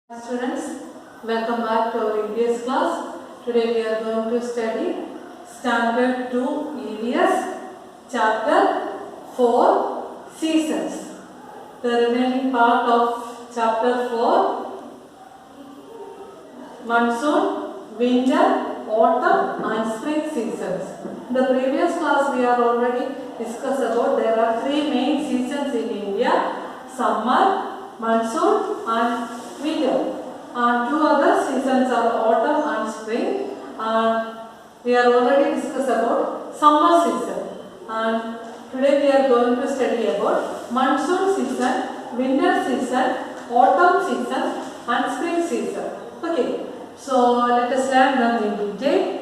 Students, welcome back to our EVS class. Today we are going to study Standard 2 EVS Chapter 4 Seasons. The remaining part of Chapter 4, Monsoon, Winter, Autumn and Spring Seasons. In the previous class we are already discussed about there are three main seasons in India: summer, monsoon and winter. And two other seasons are autumn and spring. And we are already discussed about summer season. And today we are going to study about monsoon season, winter season, autumn season and spring season. Okay, so let us learn them in detail.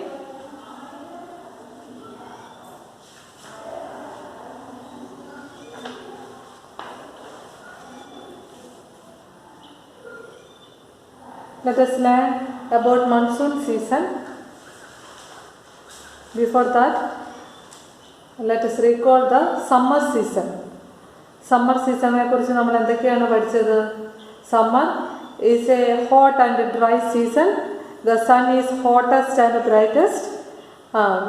Let us learn about monsoon season. Before that, let us recall the summer season. Summer season കുറിച്ച് നമ്മൾ എന്തൊക്കെയാണ് പഠിച്ചത്? Summer is a hot and dry season. The sun is hottest and brightest.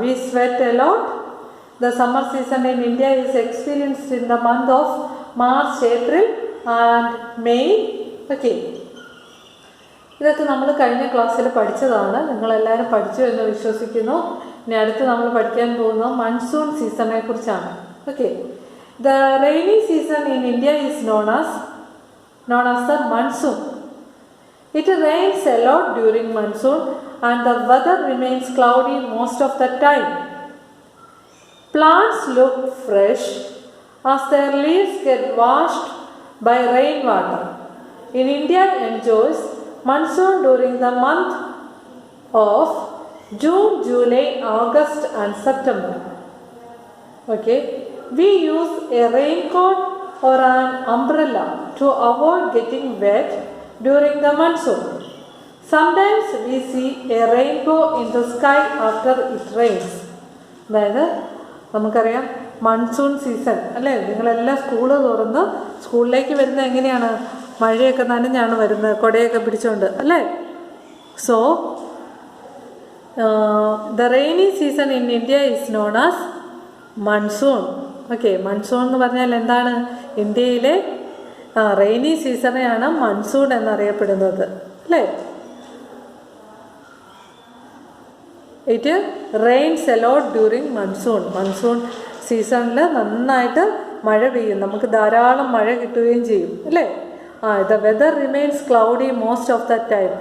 We sweat a lot. The summer season in India is experienced in the month of March, April and May. Okay. ഇതൊക്കെ നമ്മൾ കഴിഞ്ഞ ക്ലാസ്സിൽ പഠിച്ചതാണ്. നിങ്ങളെല്ലാവരും പഠിച്ചു എന്ന് വിശ്വസിക്കുന്നു. ഇനി അടുത്ത് നമ്മൾ പഠിക്കാൻ പോകുന്നത് മൺസൂൺ സീസണെ കുറിച്ചാണ്. Okay, the rainy season in India is known as the monsoon. It rains a lot during monsoon and the weather remains cloudy most of the time. Plants look fresh as their leaves get washed by rainwater. In India enjoys monsoon during the month of June, July, August and September. Okay, we use a raincoat or an umbrella to avoid getting wet during the monsoon. Sometimes we see a rainbow in the sky after it rains. അതായത് നമുക്കറിയാം monsoon season അല്ലേ, നിങ്ങളെല്ലാം school തുറന്ന് സ്കൂളിലേക്ക് വരുന്നത് എങ്ങനെയാണ്? മഴയൊക്കെ നനഞ്ഞാണ് വരുന്നത്, കുടയൊക്കെ പിടിച്ചുകൊണ്ട് അല്ലേ. So the rainy season in India is known as monsoon. Okay, monsoon എന്ന് പറഞ്ഞാൽ എന്താണ്? ഇന്ത്യയിലെ റെയിനി സീസണെയാണ് മൺസൂൺ എന്നറിയപ്പെടുന്നത് അല്ലേ. It rains a lot during monsoon. Monsoon സീസണിൽ നന്നായിട്ട് മഴ പെയ്യും, നമുക്ക് ധാരാളം മഴ കിട്ടുകയും ചെയ്യും അല്ലേ. The weather remains cloudy most of the time.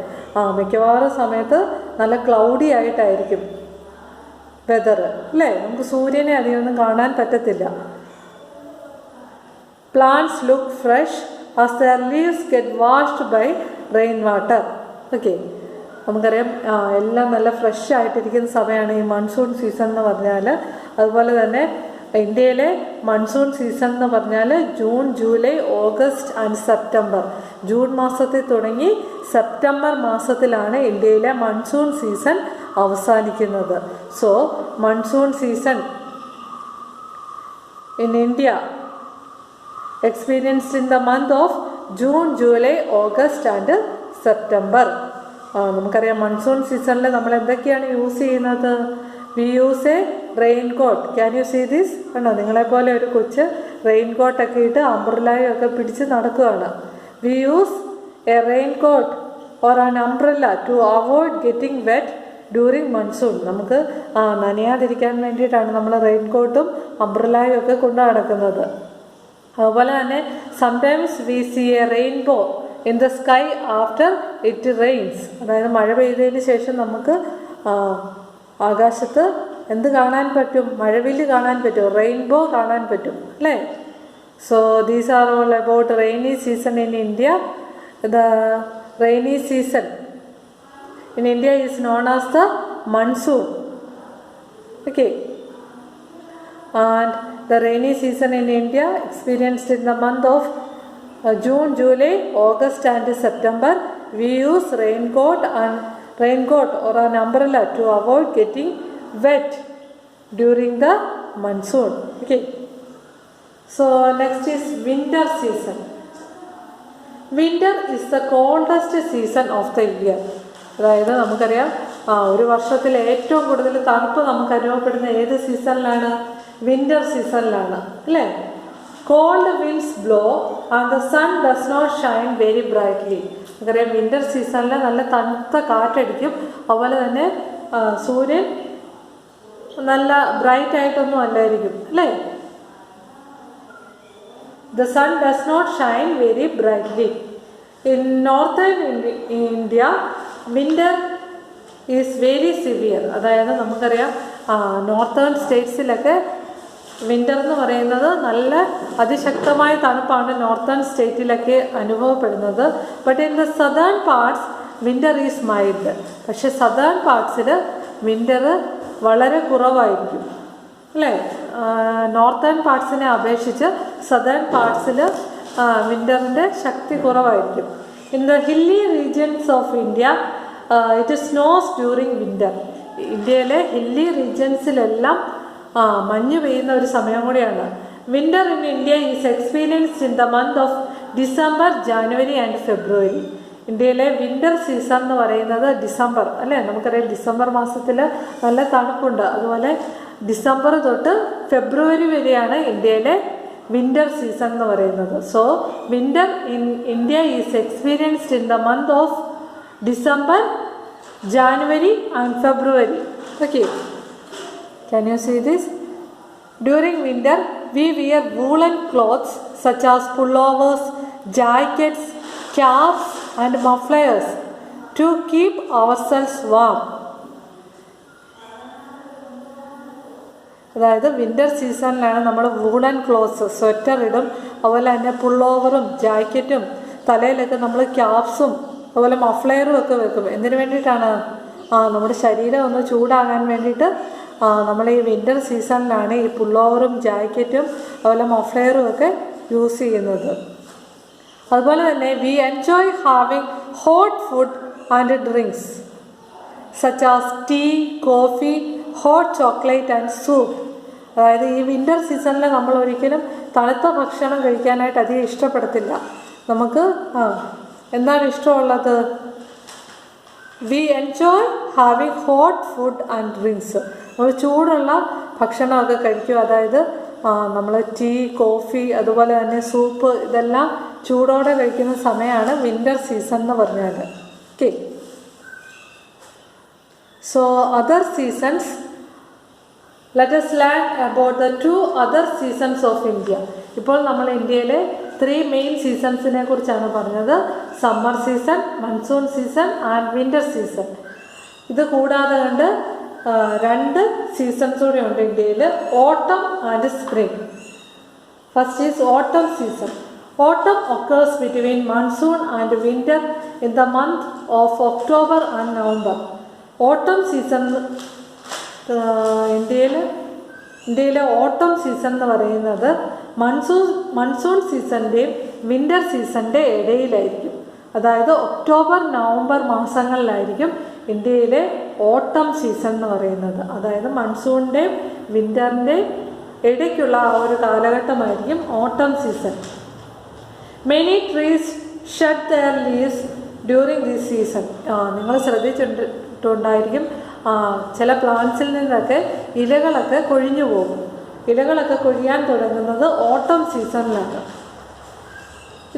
മിക്കവാറും സമയത്ത് നല്ല ക്ലൗഡി ആയിട്ടായിരിക്കും വെദർ അല്ലേ, നമുക്ക് സൂര്യനെ അധികമൊന്നും കാണാൻ പറ്റത്തില്ല. Plants look fresh as their leaves get washed by rain water. Okay, നമുക്കറിയാം എല്ലാം നല്ല ഫ്രഷ് ആയിട്ടിരിക്കുന്ന സമയമാണ് ഈ മൺസൂൺ സീസൺ എന്ന് പറഞ്ഞാൽ. അതുപോലെ തന്നെ ഇന്ത്യയിലെ മൺസൂൺ സീസൺ എന്ന് പറഞ്ഞാൽ June, July, August and September. June മാസത്തിൽ തുടങ്ങി സെപ്റ്റംബർ മാസത്തിലാണ് ഇന്ത്യയിലെ മൺസൂൺ സീസൺ അവസാനിക്കുന്നത്. So monsoon season in India experienced in the month of June, July, August and September. നമുക്കറിയാം മൺസൂൺ സീസണിൽ നമ്മൾ എന്തൊക്കെയാണ് യൂസ് ചെയ്യുന്നത്? We use a raincoat. Can you see this? കണ്ടോ, നിങ്ങളെപ്പോലെ ഒരു കൊച്ച് റെയിൻ കോട്ടൊക്കെ ഇട്ട് അംബ്രല്ലയും ഒക്കെ പിടിച്ച് നടക്കുകയാണ്. We use a raincoat or an umbrella to avoid getting wet during monsoon. നമുക്ക് നനയാതിരിക്കാൻ വേണ്ടിയിട്ടാണ് നമ്മൾ റെയിൻ കോട്ടും അംബ്രല്ലയും ഒക്കെ കൊണ്ട് നടക്കുന്നത്. അതുപോലെ തന്നെ sometimes we see a rainbow in the sky after it rains. അതായത് മഴ പെയ്തതിന് ശേഷം നമുക്ക് ആകാശത്ത് എന്ത് കാണാൻ പറ്റും? മഴവില്ല് കാണാൻ പറ്റും, റെയിൻബോ കാണാൻ പറ്റും അല്ലേ. So these are all about rainy season in India. The rainy season in India is known as the monsoon. Okay, and the rainy season in India experienced in the month of June, July, August and September. We use raincoat or an umbrella to avoid getting wet during the monsoon. Okay, so next is winter season. Winter is the coldest season of the year. അതായത് നമുക്കറിയാം ഒരു വർഷത്തിൽ ഏറ്റവും കൂടുതൽ തണുപ്പ് നമുക്ക് അനുഭവപ്പെടുന്ന ഏത് സീസണിലാണ്? വിൻ്റർ സീസണിലാണ് അല്ലേ? Cold winds blow and the sun does not shine very brightly. നമുക്കറിയാം വിൻ്റർ സീസണിൽ നല്ല തണുത്ത കാറ്റടിക്കും, അതുപോലെ തന്നെ സൂര്യൻ നല്ല ബ്രൈറ്റ് ആയിട്ടൊന്നും അല്ലായിരിക്കും അല്ലേ? The sun does not shine very brightly. In northern India, winter is very severe. അതായത് നമുക്കറിയാം നോർത്തേൺ സ്റ്റേറ്റ്സിലൊക്കെ വിൻ്റർ എന്ന് പറയുന്നത് നല്ല അതിശക്തമായ തണുപ്പാണ് നോർത്തേൺ സ്റ്റേറ്റിലൊക്കെ അനുഭവപ്പെടുന്നത്. But in the southern parts winter is mild. പക്ഷെ സദേൺ പാർട്സിൽ വിൻ്റർ വളരെ കുറവായിരിക്കും അല്ലേ? നോർത്തേൺ പാർട്സിനെ അപേക്ഷിച്ച് സദേൺ പാർട്സിൽ വിൻ്ററിൻ്റെ ശക്തി കുറവായിരിക്കും. In the hilly regions of India it snows during winter. ഇന്ത്യയിലെ ഹില്ലി റീജിയൻസിലെല്ലാം മഞ്ഞ് പെയ്യുന്ന ഒരു സമയം കൂടിയാണ്. Winter in India is experienced in the month of December, January and February. ഇന്ത്യയിലെ വിൻ്റർ സീസൺ എന്ന് പറയുന്നത് ഡിസംബർ അല്ലേ? നമുക്കറിയാം ഡിസംബർ മാസത്തിൽ നല്ല തണുപ്പുണ്ട്. അതുപോലെ ഡിസംബർ തൊട്ട് ഫെബ്രുവരി വരെയാണ് ഇന്ത്യയിലെ വിൻ്റർ സീസൺ എന്ന് പറയുന്നത്. So winter in India is experienced in the month of December, January and February. Okay, can you see this? During winter we wear woolen clothes such as pullovers, jackets, caps and mufflers to keep ourselves warm. അതായത് winter സീസണിലാണ് നമ്മൾ woollen clothes, sweater ഇടും, അതുപോലെ തന്നെ പുള്ളോവറും ജാക്കറ്റും തലയിലൊക്കെ നമ്മൾ ക്യാപ്സും അതുപോലെ മഫ്ലെയറും ഒക്കെ വെക്കും. എന്തിനു വേണ്ടിയിട്ടാണ്? നമ്മുടെ ശരീരം ഒന്ന് ചൂടാകാൻ വേണ്ടിയിട്ട് നമ്മൾ ഈ വിൻ്റർ സീസണിലാണ് ഈ പുള്ളോവറും ജാക്കറ്റും അതുപോലെ മഫ്ലെയറും ഒക്കെ യൂസ് ചെയ്യുന്നത്. അതുപോലെ തന്നെ we enjoy having hot food and drinks such as tea, coffee, hot chocolate and soup. അതായത് ഈ വിൻ്റർ സീസണിൽ നമ്മൾ ഒരിക്കലും തണുത്ത ഭക്ഷണം കഴിക്കാനായിട്ട് അധികം ഇഷ്ടപ്പെടത്തില്ല. നമുക്ക് എന്താണ് ഇഷ്ടമുള്ളത്? V enjoy having hot food and drinks. നമ്മൾ ചൂടുള്ള ഭക്ഷണമൊക്കെ കഴിക്കും. അതായത് നമ്മൾ ടീ, കോഫി, അതുപോലെ തന്നെ സൂപ്പ്, ഇതെല്ലാം ചൂടോടെ കഴിക്കുന്ന സമയമാണ് വിൻ്റർ സീസൺ എന്ന് പറഞ്ഞാൽ. Okay, so other seasons, let us learn about the two other seasons of India. ഇപ്പോൾ നമ്മൾ ഇന്ത്യയിലെ 3 മെയിൻ സീസൺസിനെ കുറിച്ചാണ് പറഞ്ഞത്. Summer season, monsoon season and winter season. ഇത് കൂടാതെ കണ്ട് 2 സീസൺസ് കൂടെ ഉണ്ട് ഇന്ത്യയിൽ, ഓട്ടം ആൻഡ് സ്പ്രിംഗ്. ഫസ്റ്റ് ഈസ് ഓട്ടം സീസൺ. ഓട്ടം occurs between monsoon and winter in the month of October and November. ഓട്ടം സീസൺ ഇന്ത്യയിലെ ഓട്ടം സീസൺ എന്ന് പറയുന്നത് മൺസൂൺ സീസണിൻ്റെയും വിൻ്റർ സീസണിൻ്റെ ഇടയിലായിരിക്കും. അതായത് ഒക്ടോബർ, നവംബർ മാസങ്ങളിലായിരിക്കും ഇന്ത്യയിലെ ഓട്ടം സീസൺ എന്ന് പറയുന്നത്. അതായത് മൺസൂണിൻ്റെയും വിൻ്ററിൻ്റെയും ഇടയ്ക്കുള്ള ആ ഒരു കാലഘട്ടമായിരിക്കും autumn season. Many trees shed their leaves during this season. നിങ്ങൾ ശ്രദ്ധിച്ചിട്ടുണ്ടായിരിക്കും, ചില പ്ലാന്റ്സിൽ നിന്നൊക്കെ ഇലകളൊക്കെ കൊഴിഞ്ഞു പോകും. ഇലകളൊക്കെ കൊഴിയാൻ തുടങ്ങുന്നത് ഓട്ടം സീസണിലാണ്.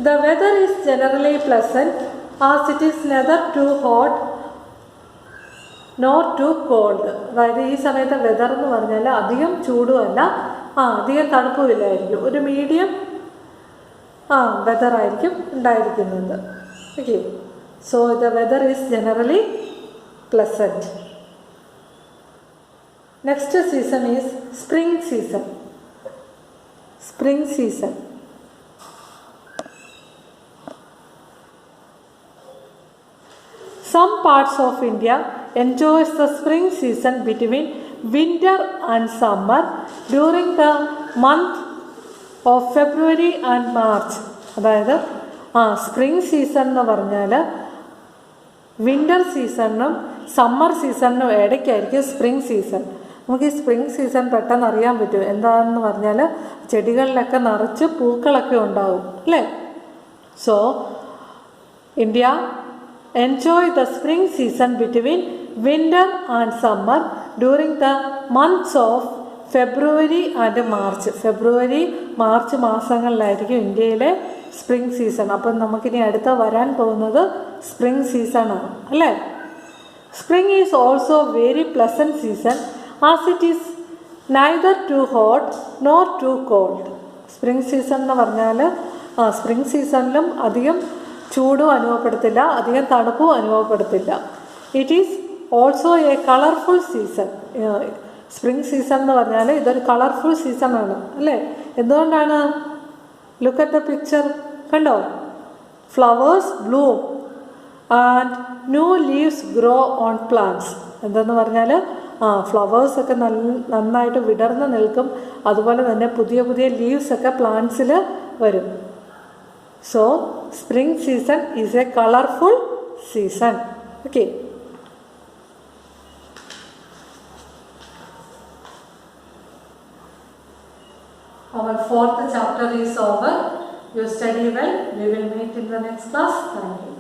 The weather is generally pleasant as it is neither too hot nor too cold. അതായത് ഈ സമയത്തെ വെദർ എന്ന് പറഞ്ഞാൽ അധികം ചൂടുമല്ല, അധികം തണുപ്പുമില്ലായിരിക്കും, ഒരു മീഡിയം വെദറായിരിക്കും ഉണ്ടായിരിക്കുന്നത്. Okay, so the weather is generally pleasant. Next season is spring season. Spring season. Some parts of India enjoys the spring season between winter and summer during the month of February and March. അതായത് spring season എന്ന് പറഞ്ഞാൽ winter സീസണിനും summer സീസണിനും ഇടയ്ക്കായിരിക്കും spring season. നമുക്ക് ഈ spring season പെട്ടെന്ന് അറിയാൻ പറ്റും. എന്താണെന്ന് പറഞ്ഞാൽ ചെടികളിലൊക്കെ നിറച്ച് പൂക്കളൊക്കെ ഉണ്ടാവും അല്ലേ? So India enjoy the spring season between winter and summer during the months of February and March. February March മാസങ്ങളിലായിരിക്കും ഇന്ത്യയിലെ സ്പ്രിംഗ് സീസൺ. അപ്പം നമുക്കിനി അടുത്ത വരാൻ പോകുന്നത് സ്പ്രിംഗ് സീസണാണ് അല്ലേ. Spring is also very pleasant season as it is neither too hot nor too cold. Spring season എന്ന് പറഞ്ഞാൽ സ്പ്രിംഗ് സീസണിലും അധികം ചൂടും അനുഭവപ്പെടുത്തില്ല, അധികം തണുപ്പും അനുഭവപ്പെടുത്തില്ല. It is also a colourful season. Spring season എന്ന് പറഞ്ഞാൽ ഇതൊരു കളർഫുൾ സീസണാണ് അല്ലേ. എന്തുകൊണ്ടാണ്? ലുക്ക് അറ്റ് ദ പിക്ചർ, കണ്ടോ? Flowers bloom and new leaves grow on plants. എന്തെന്ന് പറഞ്ഞാൽ ഫ്ലവേഴ്സൊക്കെ നന്നായിട്ട് വിടർന്ന് നിൽക്കും, അതുപോലെ തന്നെ പുതിയ പുതിയ ലീവ്സൊക്കെ പ്ലാന്റ്സിൽ വരും. So spring season is A colourful season. Okay. Our fourth chapter is over. You study well. We will meet in the next class. Thank you.